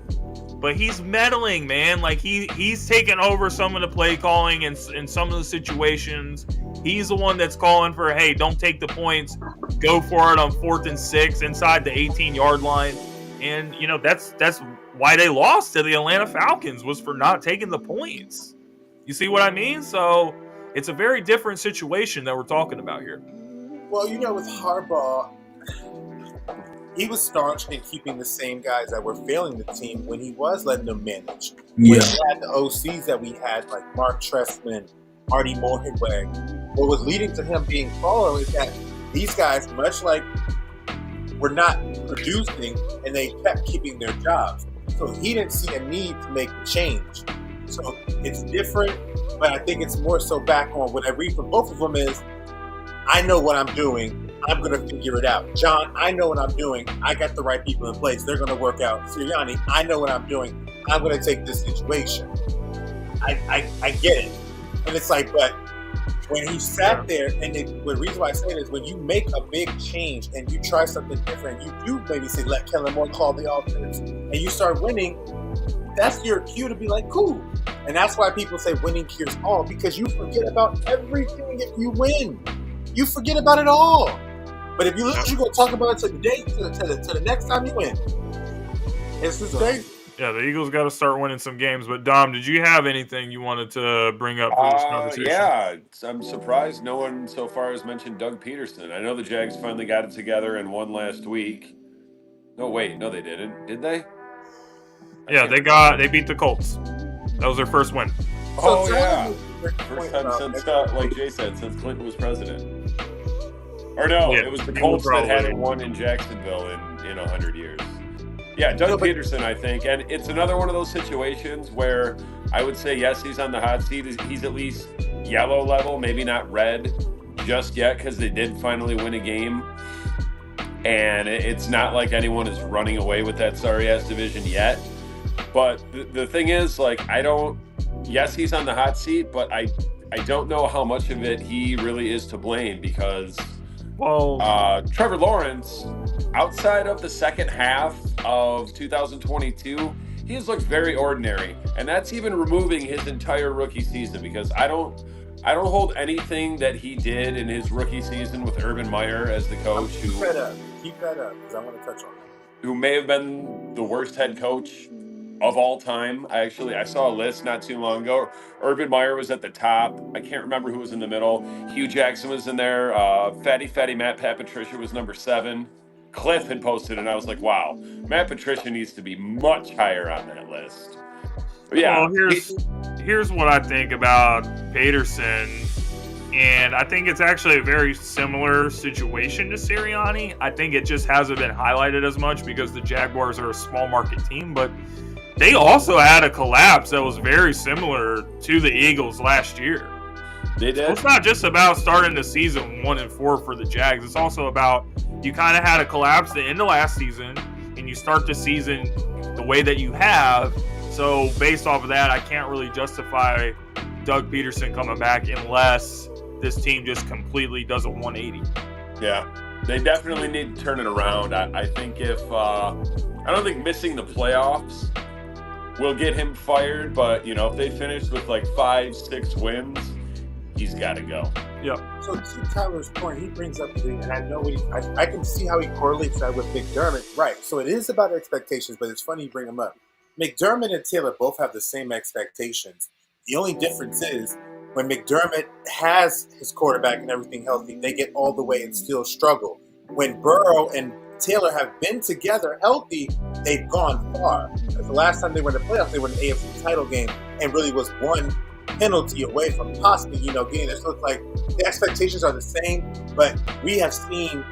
But he's meddling, man. Like he's taking over some of the play calling and in some of the situations. He's the one that's calling for, hey, don't take the points. Go for it on 4th and 6 inside the 18-yard line. And, you know, that's why they lost to the Atlanta Falcons, was for not taking the points. You see what I mean? So it's a very different situation that we're talking about here. Well, you know, with Harbaugh, he was staunch in keeping the same guys that were failing the team when he was letting them manage. Yeah. When he had the OCs that we had, like Mark Trestman, Artie Morhenweg, what was leading to him being followed is that these guys, much like, were not producing, and they kept keeping their jobs. So he didn't see a need to make the change. So it's different, but I think it's more so back on what I read from both of them is, I know what I'm doing. I'm going to figure it out. John, I know what I'm doing. I got the right people in place. They're going to work out. Sirianni, I know what I'm doing. I'm going to take this situation. I get it. And it's like, but when he sat there, and the reason why I say it is when you make a big change and you try something different, you do maybe say, let Kellen Moore call the offense, and you start winning, that's your cue to be like, cool. And that's why people say winning cures all, because you forget about everything if you win. You forget about it all. But if you lose, you're going to talk about it to the day, to the next time you win. It's this day. Yeah, the Eagles got to start winning some games. But, Dom, did you have anything you wanted to bring up for this conversation? Yeah, I'm surprised no one so far has mentioned Doug Peterson. I know the Jags finally got it together and won last week. No, wait, no, they didn't. Did they? Yeah, they beat the Colts. That was their first win. Oh, yeah. First time since, like Jay said, since Clinton was president. Or no, Yeah, it was the Colts that hadn't won in Jacksonville in 100 years. Yeah, Doug Peterson, I think. And it's another one of those situations where I would say, yes, he's on the hot seat. He's at least yellow level, maybe not red just yet, because they did finally win a game. And it's not like anyone is running away with that sorry-ass division yet. But the thing is, like, yes, he's on the hot seat, but I don't know how much of it he really is to blame, because Trevor Lawrence, outside of the second half of 2022, he has looked very ordinary, and that's even removing his entire rookie season, because I don't hold anything that he did in his rookie season with Urban Meyer as the coach. Keep that up, because I want to touch on that. Who may have been the worst head coach of all time. I saw a list not too long ago. Urban Meyer was at the top. I can't remember who was in the middle. Hugh Jackson was in there. Fatty Matt Pat Patricia was number 7. Cliff had posted, and I was like, wow, Matt Patricia needs to be much higher on that list. But yeah. Well, here's what I think about Peterson, and I think it's actually a very similar situation to Sirianni. I think it just hasn't been highlighted as much because the Jaguars are a small market team, but they also had a collapse that was very similar to the Eagles last year. They did. So it's not just about starting the season 1-4 for the Jags. It's also about you kind of had a collapse at the end of last season, and you start the season the way that you have. So based off of that, I can't really justify Doug Peterson coming back unless this team just completely does a 180. Yeah, they definitely need to turn it around. I think I don't think missing the playoffs will get him fired, but if they finish with like 5-6 wins, he's got to go. Yep. So to Tyler's point, he brings up and I know I can see how he correlates that with McDermott. Right. So it is about expectations, but it's funny you bring him up. McDermott and Taylor both have the same expectations. The only difference is when McDermott has his quarterback and everything healthy, they get all the way and still struggle. When Burrow and Taylor have been together healthy, they've gone far. The last time they were in the playoffs, they were in the AFC title game and really was one penalty away from possibly, getting there. So it's like the expectations are the same, but we have seen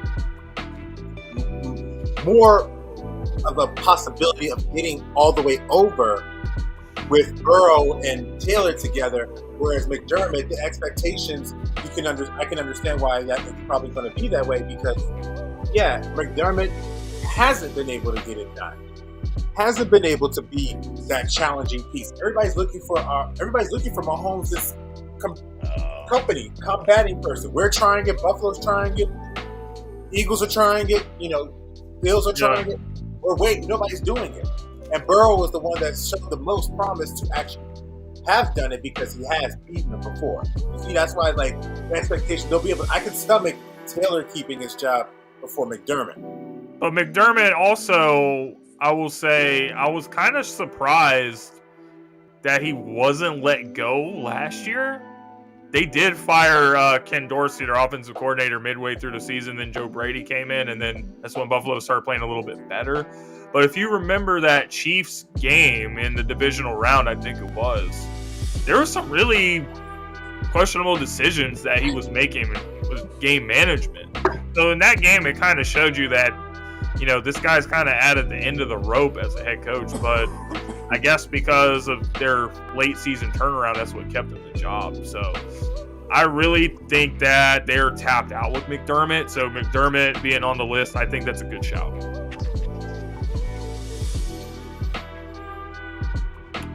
more of a possibility of getting all the way over with Burrow and Taylor together, whereas McDermott, the expectations, I can understand why that is probably going to be that way because, yeah, McDermott hasn't been able to get it done. hasn't been able to be that challenging piece. Everybody's looking for Mahomes' company, combating person. We're trying it. Buffalo's trying it. Eagles are trying it. Bills are trying it. Or wait, nobody's doing it. And Burrow was the one that showed the most promise to actually have done it because he has beaten them before. You see, that's why the expectation they'll be able. I can stomach Taylor keeping his job before McDermott. But McDermott also, I will say, I was kind of surprised that he wasn't let go last year. They did fire Ken Dorsey, their offensive coordinator, midway through the season. Then Joe Brady came in, and then that's when Buffalo started playing a little bit better. But if you remember that Chiefs game in the divisional round, I think it was, there were some really questionable decisions that he was making with game management. So in that game, it kind of showed you that, this guy's kind of at the end of the rope as a head coach. But I guess because of their late season turnaround, that's what kept him the job. So I really think that they're tapped out with McDermott. So McDermott being on the list, I think that's a good shout.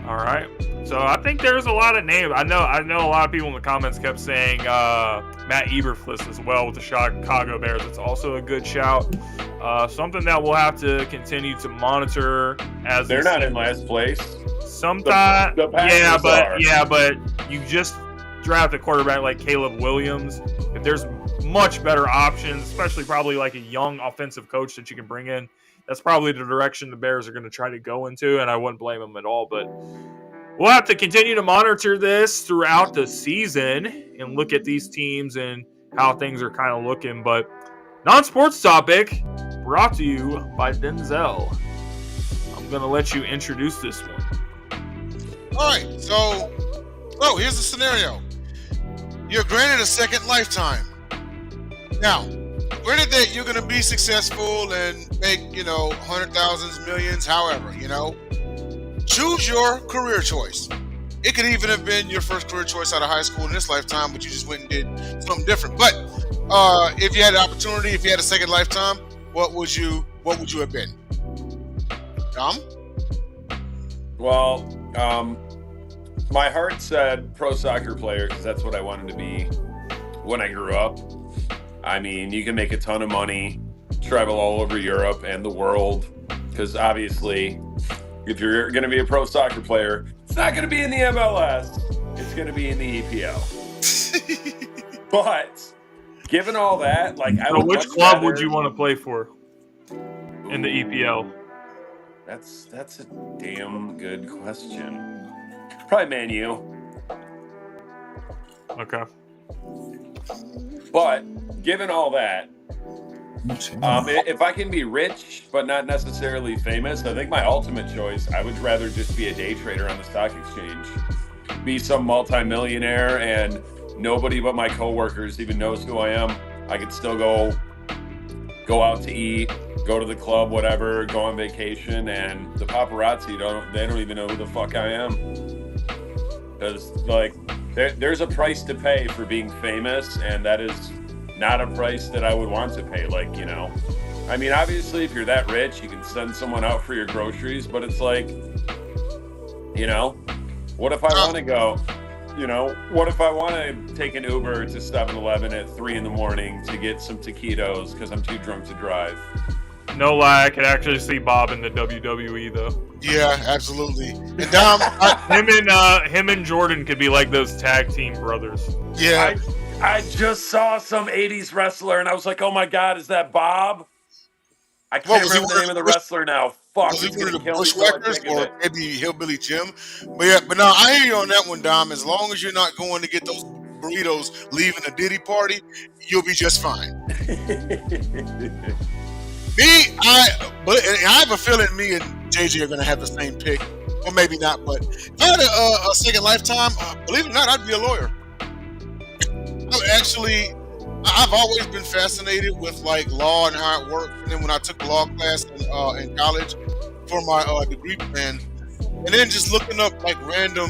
All right. So I think there's a lot of names. I know a lot of people in the comments kept saying Matt Eberflus as well with the Chicago Bears. It's also a good shout. Something that we'll have to continue to monitor as they're not in last place. Sometimes, the but you just draft a quarterback like Caleb Williams. If there's much better options, especially probably like a young offensive coach that you can bring in, that's probably the direction the Bears are going to try to go into, and I wouldn't blame them at all. But we'll have to continue to monitor this throughout the season and look at these teams and how things are kind of looking. But non-sports topic brought to you by Denzel. I'm going to let you introduce this one. All right, so here's the scenario. You're granted a second lifetime. Now, granted that you're going to be successful and make, hundred thousands, millions, however, choose your career choice. It could even have been your first career choice out of high school in this lifetime, but you just went and did something different. But if you had the opportunity, if you had a second lifetime, what would you have been? Dom? Well, my heart said pro soccer player because that's what I wanted to be when I grew up. I mean, you can make a ton of money, travel all over Europe and the world, because obviously, if you're going to be a pro soccer player, it's not going to be in the MLS. It's going to be in the EPL. But given all that, so which club would you want to play for in the EPL? That's a damn good question. Probably Man U. Okay. But given all that, if I can be rich but not necessarily famous, I think my ultimate choice, I would rather just be a day trader on the stock exchange. Be some multimillionaire and nobody but my coworkers even knows who I am. I could still go out to eat, go to the club, whatever, go on vacation, and the paparazzi don't even know who the fuck I am. Because there's a price to pay for being famous, and that is not a price that I would want to pay. I mean, obviously, if you're that rich, you can send someone out for your groceries, but it's what if I want to go, what if I want to take an Uber to 7-Eleven at 3 a.m. to get some taquitos because I'm too drunk to drive? No lie, I could actually see Bob in the WWE though. Yeah, absolutely. And Dom, him and Jordan could be like those tag team brothers. Yeah. I just saw some 80s wrestler and I was like, oh my God, is that Bob? I can't remember the name of the wrestler now. Fuck, was he he's one of gonna the kill me so I Bushwhackers think of or it. maybe Hillbilly Jim? But no, I hear you on that one, Dom. As long as you're not going to get those burritos leaving a Diddy party, you'll be just fine. I have a feeling me and JJ are going to have the same pick, or maybe not. But if I had a second lifetime, believe it or not, I'd be a lawyer. I've always been fascinated with law and how it works. And then when I took a law class in college for my degree plan, and then just looking up random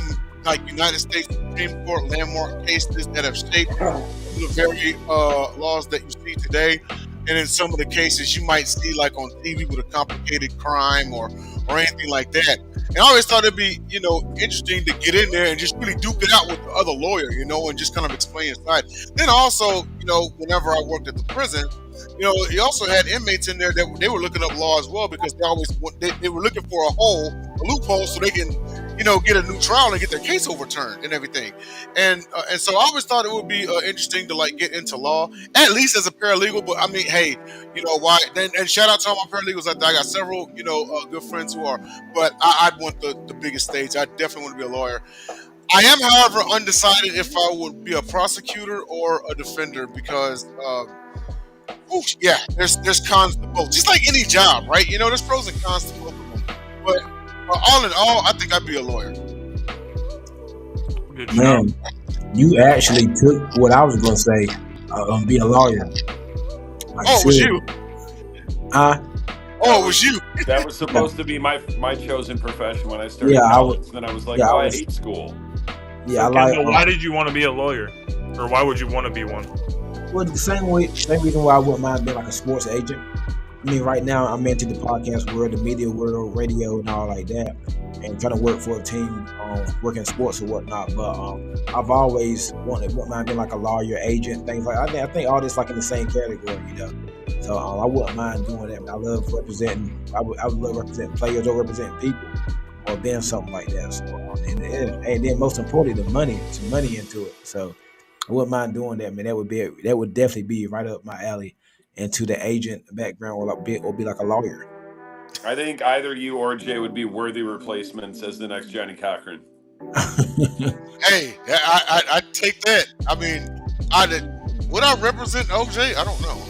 United States Supreme Court landmark cases that have shaped the very laws that you see today, and in some of the cases you might see like on TV with a complicated crime or anything like that. And I always thought it'd be, interesting to get in there and just really duke it out with the other lawyer, and just kind of explain your side. Then also, whenever I worked at the prison, you also had inmates in there that they were looking up law as well, because they were looking for a loophole so they can, get a new trial and get their case overturned and everything. And so I always thought it would be interesting to like get into law, at least as a paralegal. But I mean, hey, why? And shout out to all my paralegals. I got several, good friends who are. But I'd want the biggest stage. I definitely want to be a lawyer. I am, however, undecided if I would be a prosecutor or a defender, because there's cons to both. Just like any job, right? There's pros and cons to both of them. But all in all, I think I'd be a lawyer. Good Man, job. you actually took what I was going to say, be a lawyer. Like It was you. It was you. That was supposed to be my chosen profession when I started Yeah, college. Then I was like, I hate school. Yeah, So, Kendall, why did you want to be a lawyer? Or why would you want to be one? Well, the same reason why I wouldn't mind being like a sports agent. I mean, right now I'm into the podcast world, the media world, radio, and all like that, and trying to work for a team, working sports or whatnot. But I've always wouldn't mind being like a lawyer, agent, things like that. I think all this like in the same category, So I wouldn't mind doing that. I love representing. I would love representing players or representing people, or being something like that. So and then most importantly, the money, some money into it. So I wouldn't mind doing that, man. That would definitely be right up my alley into the agent background, or be like a lawyer. I think either you or Jay would be worthy replacements as the next Johnny Cochran. Hey, I take that. I mean, would I represent OJ? I don't know.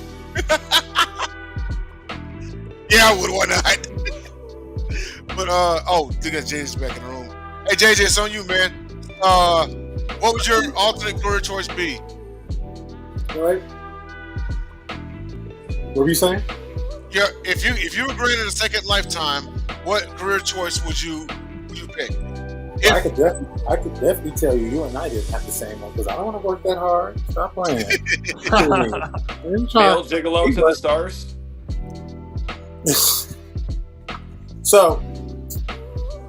Yeah, I would. Why not? But they got James back in the room. Hey, JJ, it's on you, man. What would your alternate career choice be? All right. What were you saying? Yeah, if you were granted a second lifetime, what career choice would you pick? I could definitely tell you and I didn't have the same one, because I don't want to work that hard. Stop playing. Bill Gigolo to the stars. So,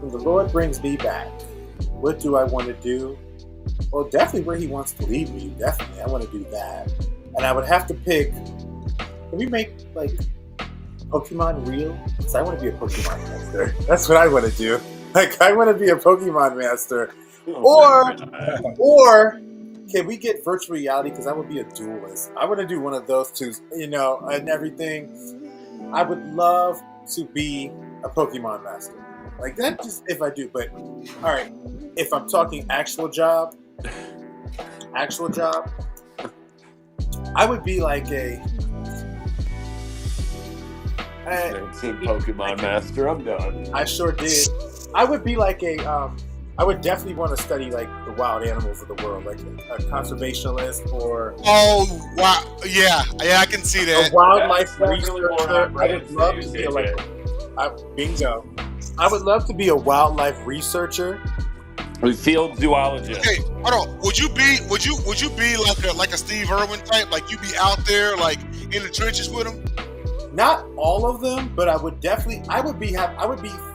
when the Lord brings me back, what do I want to do? Well, definitely where He wants to lead me. Definitely, I want to do that. And I would have to pick. Can we make like Pokemon real? Because I want to be a Pokemon master. That's what I want to do. Like, I want to be a Pokemon master. Or can we get virtual reality? Because I would be a duelist. I want to do one of those two, and everything. I would love to be a Pokemon master. Like that, just if I do. But all right, if I'm talking actual job, I would be like a. Pokemon master. I'm done. I sure did. I would be like I would definitely want to study like the wild animals of the world, like a conservationist or. Oh wow! Yeah, I can see that. A wildlife researcher. Really I would love to be bingo. I would love to be a wildlife researcher. Field zoologist. Okay, hold on. Would you be like a Steve Irwin type? Like you be out there like in the trenches with him? Not all of them, but I would be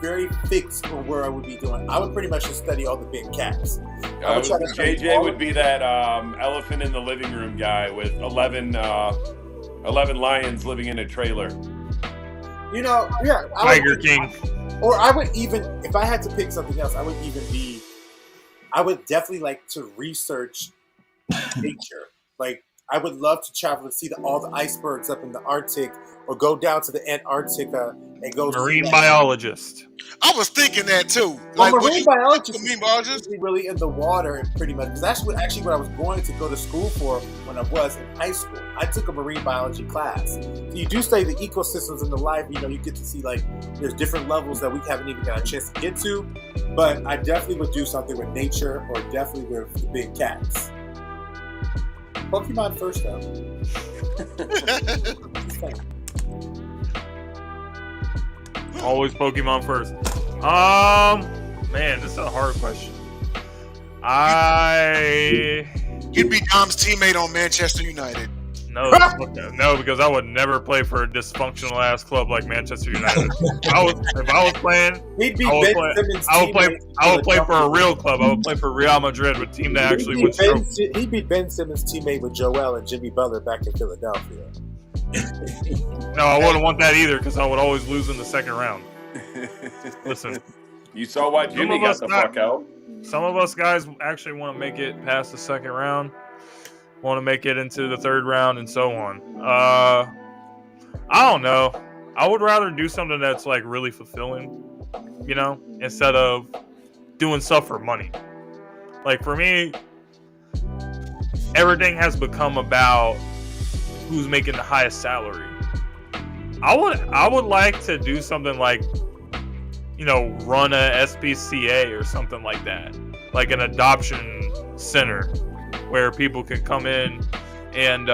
very fixed on where I would be doing. I would pretty much just study all the big cats. JJ would be that elephant in the living room guy with 11 lions living in a trailer. Tiger King. Or I would even, if I had to pick something else, I would definitely like to research nature. Like, I would love to travel and see all the icebergs up in the Arctic, or go down to the Antarctica and go. Marine biologist. I was thinking that too. Well, marine biologist is really in the water, and pretty much, because that's what I was going to go to school for when I was in high school. I took a marine biology class. So you do study the ecosystems in the life. You get to see like there's different levels that we haven't even got a chance to get to. But I definitely would do something with nature, or definitely with the big cats. Pokemon first, though. Always Pokemon first. Man, this is a hard question. You'd be Dom's teammate on Manchester United. No, no, because I would never play for a dysfunctional ass club like Manchester United. If I was playing, He'd be I would Ben play. Simmons' I would play. teammate I would play for a Philadelphia. real club. I would play for Real Madrid, a team that actually wins trophies. He'd be Ben Simmons' teammate with Joel and Jimmy Butler back in Philadelphia. No, I wouldn't want that either because I would always lose in the second round. Listen, You saw why Jimmy got the fuck out. some of us guys actually want to make it past the second round, want to make it into the third round, and so on. I don't know. I would rather do something that's like really fulfilling, instead of doing stuff for money. Like for me, everything has become about who's making the highest salary. I would like to do something like, run a SPCA or something like that, like an adoption center where people can come in and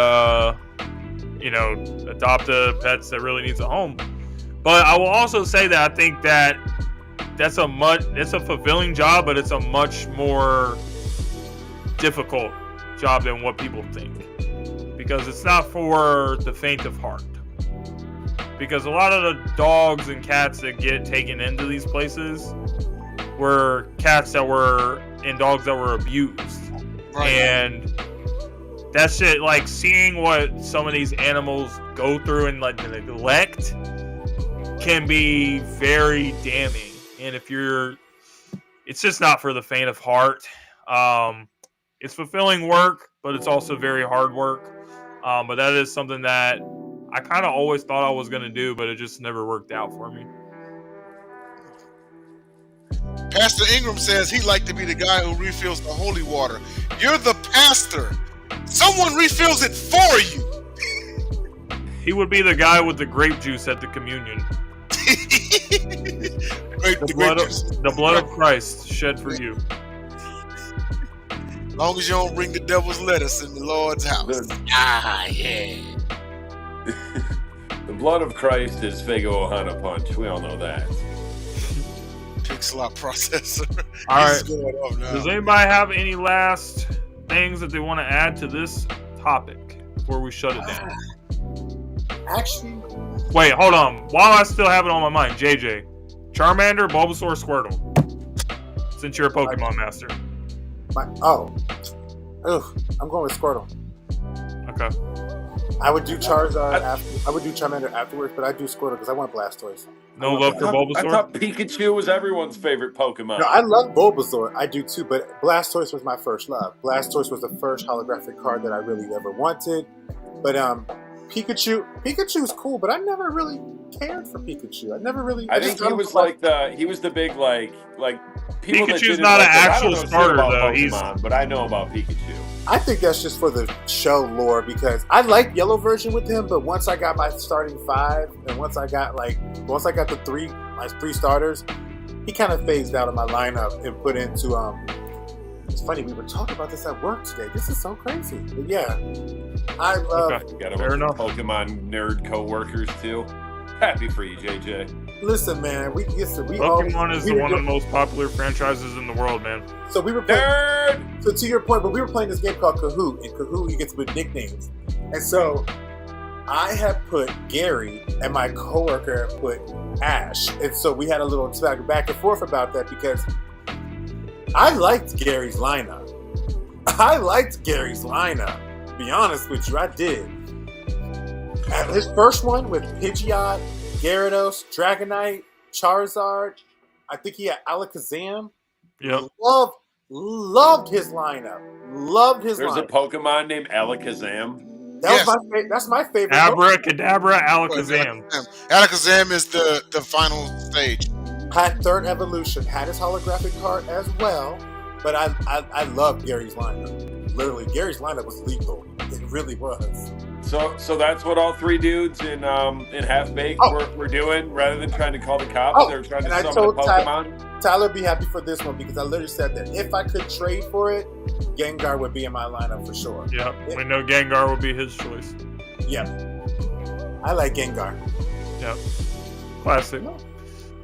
adopt a pets that really needs a home. But I will also say that I think that it's a fulfilling job, but it's a much more difficult job than what people think, because it's not for the faint of heart. Because a lot of the dogs and cats that get taken into these places were cats that were and dogs that were abused. Right. And that shit, like seeing what some of these animals go through and like the neglect can be very damning. And it's just not for the faint of heart. It's fulfilling work, but it's also very hard work. But that is something that I kind of always thought I was going to do, but it just never worked out for me. Pastor Ingram says he'd like to be the guy who refills the holy water. You're the pastor. Someone refills it for you. He would be the guy with the grape juice at the communion. The blood of Christ shed for you. As long as you don't bring the devil's lettuce in the Lord's house. Yeah. The blood of Christ is Fago Ohana Punch. We all know that. Pig slot processor. All right. He's going off now. Does anybody have any last things that they want to add to this topic before we shut it down? Actually, Wait, hold on. While I still have it on my mind, JJ, Charmander, Bulbasaur, Squirtle. Since you're a Pokemon master. I'm going with Squirtle. Okay. I would do Charizard after. I would do Charmander afterwards, but I do Squirtle because I want Blastoise. No love for I Bulbasaur? thought Pikachu was everyone's favorite Pokemon. No, I love Bulbasaur. I do too, but Blastoise was my first love. Blastoise was the first holographic card that I really ever wanted. But Pikachu's cool, but I never really cared for Pikachu. I never really. I think he was he was the big like people that Pikachu's didn't not like an him. I actual don't know shit starter, about though. Pokemon, but I know about Pikachu. I think that's just for the show lore because I like yellow version with him, but once I got my starting 5 and once I got the my three starters, he kind of phased out of my lineup and put into it's funny, we were talking about this at work today. This is so crazy. But yeah. I love You got Fair a enough. Pokemon nerd co-workers too. Happy for you, JJ. Listen, man, Pokemon is one of the most popular franchises in the world, man. So we were playing, Nerd! so to your point, but we were playing this game called Kahoot, and Kahoot you get to put nicknames. And so I had put Gary and my coworker had put Ash. And so we had a little back and forth about that because I liked Gary's lineup. To be honest with you, I did. His first one with Pidgeot, Gyarados, Dragonite, Charizard. I think he had Alakazam. Yep. Loved his lineup. There's a Pokemon named Alakazam. That's my favorite. Abracadabra, Alakazam. Alakazam is the final stage. Had third evolution, had his holographic card as well, but I love Gary's lineup. Literally, Gary's lineup was lethal. It really was. So that's what all three dudes in Half Baked were doing. Rather than trying to call the cops, they were trying to summon a Pokemon. Tyler would be happy for this one because I literally said that if I could trade for it, Gengar would be in my lineup for sure. Yeah, we know Gengar will be his choice. Yeah. I like Gengar. Yep. Classic.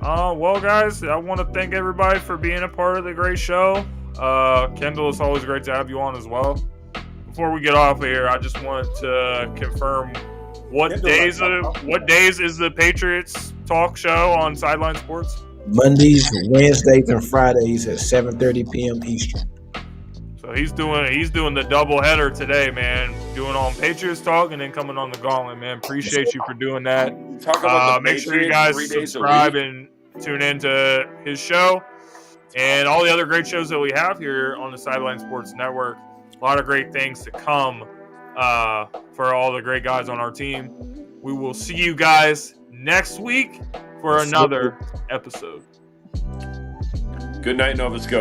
Well, guys, I want to thank everybody for being a part of the great show. Kendall, it's always great to have you on as well. before we get off here, I just wanted to confirm what days is the Patriots talk show on Sideline Sports? Mondays, Wednesdays, and Fridays at 7:30 p.m. Eastern. So he's doing the double header today, man. Doing on Patriots Talk and then coming on the Gauntlet, man. Appreciate you for doing that. Talk about the Make sure you guys 3 days a subscribe week. and tune into his show and all the other great shows that we have here on the Sideline Sports Network. A lot of great things to come for all the great guys on our team. We will see you guys next week for another episode. Good night, Nova Scotia.